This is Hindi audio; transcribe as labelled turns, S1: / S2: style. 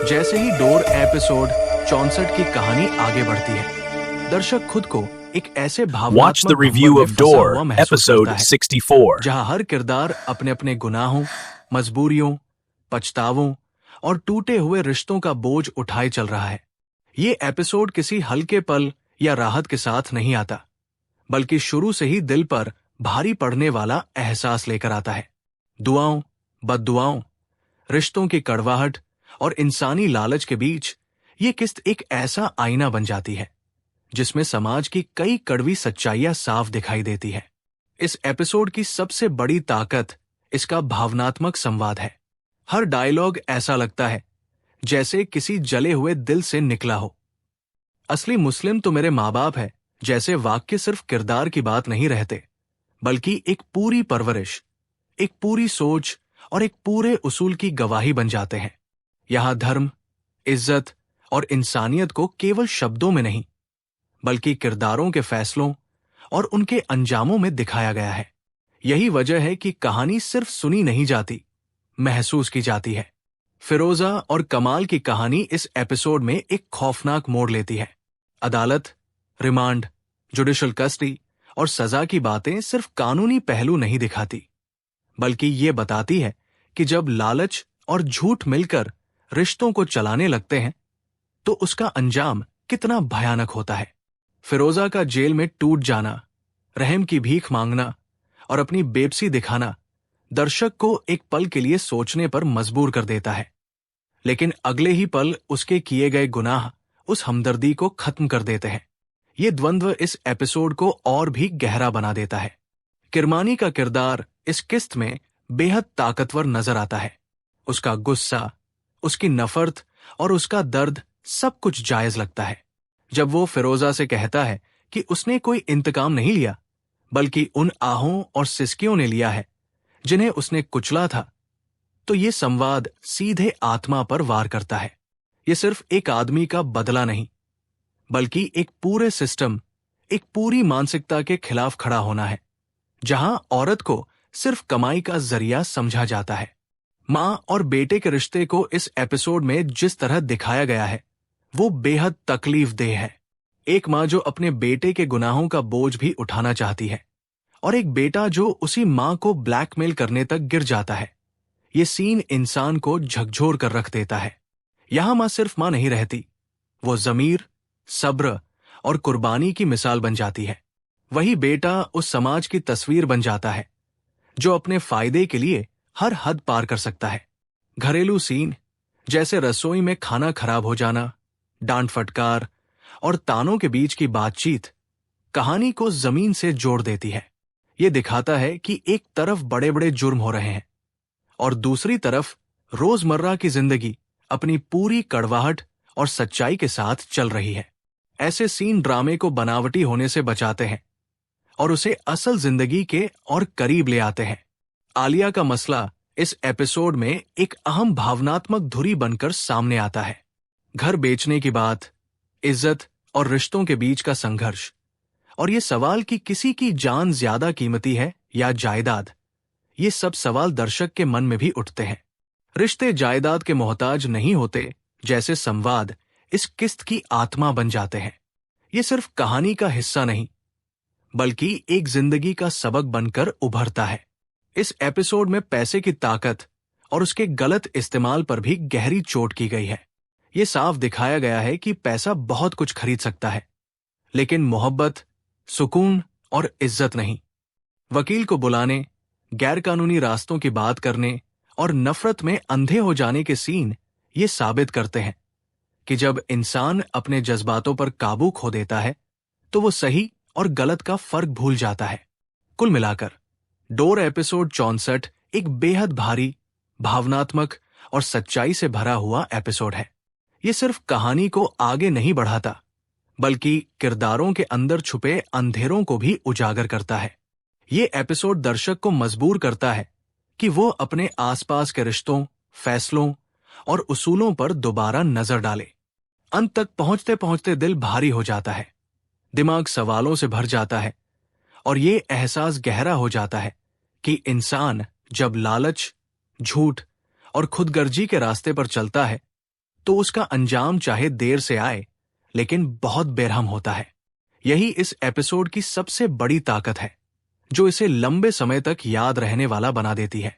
S1: जैसे ही डोर एपिसोड 64 की कहानी आगे बढ़ती है, दर्शक खुद को एक ऐसे
S2: Watch the
S1: भावनात्मक
S2: review
S1: भंवर
S2: of
S1: में फंसा
S2: Door,
S1: हुआ महसूस
S2: episode
S1: करता है,
S2: 64.
S1: जहां हर किरदार अपने अपने गुनाहों, मजबूरियों, पछतावों और टूटे हुए रिश्तों का बोझ उठाए चल रहा है। ये एपिसोड किसी हल्के पल या राहत के साथ नहीं आता, बल्कि शुरू से ही दिल पर भारी पड़ने वाला एहसास लेकर आता है। दुआओं, बद्दुआओं, रिश्तों की कड़वाहट और इंसानी लालच के बीच ये किस्त एक ऐसा आईना बन जाती है जिसमें समाज की कई कड़वी सच्चाइयां साफ दिखाई देती है। इस एपिसोड की सबसे बड़ी ताकत इसका भावनात्मक संवाद है। हर डायलॉग ऐसा लगता है जैसे किसी जले हुए दिल से निकला हो। असली मुस्लिम तो मेरे माँ बाप है जैसे वाक्य सिर्फ किरदार की बात नहीं रहते, बल्कि एक पूरी परवरिश, एक पूरी सोच और एक पूरे उसूल की गवाही बन जाते हैं। यहां धर्म, इज्जत और इंसानियत को केवल शब्दों में नहीं, बल्कि किरदारों के फैसलों और उनके अंजामों में दिखाया गया है। यही वजह है कि कहानी सिर्फ सुनी नहीं जाती, महसूस की जाती है। फिरोजा और कमाल की कहानी इस एपिसोड में एक खौफनाक मोड़ लेती है। अदालत, रिमांड, जुडिशल कस्टडी और सजा की बातें सिर्फ कानूनी पहलू नहीं दिखाती, बल्कि ये बताती है कि जब लालच और झूठ मिलकर रिश्तों को चलाने लगते हैं तो उसका अंजाम कितना भयानक होता है। फिरोजा का जेल में टूट जाना, रहम की भीख मांगना और अपनी बेबसी दिखाना दर्शक को एक पल के लिए सोचने पर मजबूर कर देता है, लेकिन अगले ही पल उसके किए गए गुनाह उस हमदर्दी को खत्म कर देते हैं। ये द्वंद्व इस एपिसोड को और भी गहरा बना देता है। किरमानी का किरदार इस किस्त में बेहद ताकतवर नजर आता है। उसका गुस्सा, उसकी नफरत और उसका दर्द सब कुछ जायज लगता है। जब वो फिरोजा से कहता है कि उसने कोई इंतकाम नहीं लिया, बल्कि उन आहों और सिसकियों ने लिया है जिन्हें उसने कुचला था, तो ये संवाद सीधे आत्मा पर वार करता है। ये सिर्फ एक आदमी का बदला नहीं, बल्कि एक पूरे सिस्टम, एक पूरी मानसिकता के खिलाफ खड़ा होना है, जहां औरत को सिर्फ कमाई का जरिया समझा जाता है। मां और बेटे के रिश्ते को इस एपिसोड में जिस तरह दिखाया गया है वो बेहद तकलीफदेह है। एक मां जो अपने बेटे के गुनाहों का बोझ भी उठाना चाहती है, और एक बेटा जो उसी मां को ब्लैकमेल करने तक गिर जाता है। ये सीन इंसान को झकझोर कर रख देता है। यहां मां सिर्फ मां नहीं रहती, वो जमीर, सब्र और कुर्बानी की मिसाल बन जाती है। वही बेटा उस समाज की तस्वीर बन जाता है जो अपने फायदे के लिए हर हद पार कर सकता है। घरेलू सीन जैसे रसोई में खाना खराब हो जाना, डांट फटकार और तानों के बीच की बातचीत कहानी को जमीन से जोड़ देती है। ये दिखाता है कि एक तरफ बड़े बड़े जुर्म हो रहे हैं और दूसरी तरफ रोजमर्रा की जिंदगी अपनी पूरी कड़वाहट और सच्चाई के साथ चल रही है। ऐसे सीन ड्रामे को बनावटी होने से बचाते हैं और उसे असल जिंदगी के और करीब ले आते हैं। आलिया का मसला इस एपिसोड में एक अहम भावनात्मक धुरी बनकर सामने आता है। घर बेचने की बात, इज्जत और रिश्तों के बीच का संघर्ष, और ये सवाल कि किसी की जान ज्यादा कीमती है या जायदाद, ये सब सवाल दर्शक के मन में भी उठते हैं। रिश्ते जायदाद के मोहताज नहीं होते जैसे संवाद इस किस्त की आत्मा बन जाते हैं। ये सिर्फ कहानी का हिस्सा नहीं, बल्कि एक जिंदगी का सबक बनकर उभरता है। इस एपिसोड में पैसे की ताकत और उसके गलत इस्तेमाल पर भी गहरी चोट की गई है। ये साफ दिखाया गया है कि पैसा बहुत कुछ खरीद सकता है, लेकिन मोहब्बत, सुकून और इज्जत नहीं। वकील को बुलाने, गैरकानूनी रास्तों की बात करने और नफरत में अंधे हो जाने के सीन ये साबित करते हैं कि जब इंसान अपने जज्बातों पर काबू खो देता है तो वो सही और गलत का फर्क भूल जाता है। कुल मिलाकर डोर एपिसोड 64 एक बेहद भारी, भावनात्मक और सच्चाई से भरा हुआ एपिसोड है। ये सिर्फ कहानी को आगे नहीं बढ़ाता, बल्कि किरदारों के अंदर छुपे अंधेरों को भी उजागर करता है। ये एपिसोड दर्शक को मजबूर करता है कि वो अपने आसपास के रिश्तों, फैसलों और उसूलों पर दोबारा नजर डाले। अंत तक पहुंचते पहुंचते दिल भारी हो जाता है, दिमाग सवालों से भर जाता है और ये एहसास गहरा हो जाता है कि इंसान जब लालच, झूठ और खुदगर्जी के रास्ते पर चलता है तो उसका अंजाम चाहे देर से आए लेकिन बहुत बेरहम होता है। यही इस एपिसोड की सबसे बड़ी ताकत है, जो इसे लंबे समय तक याद रहने वाला बना देती है।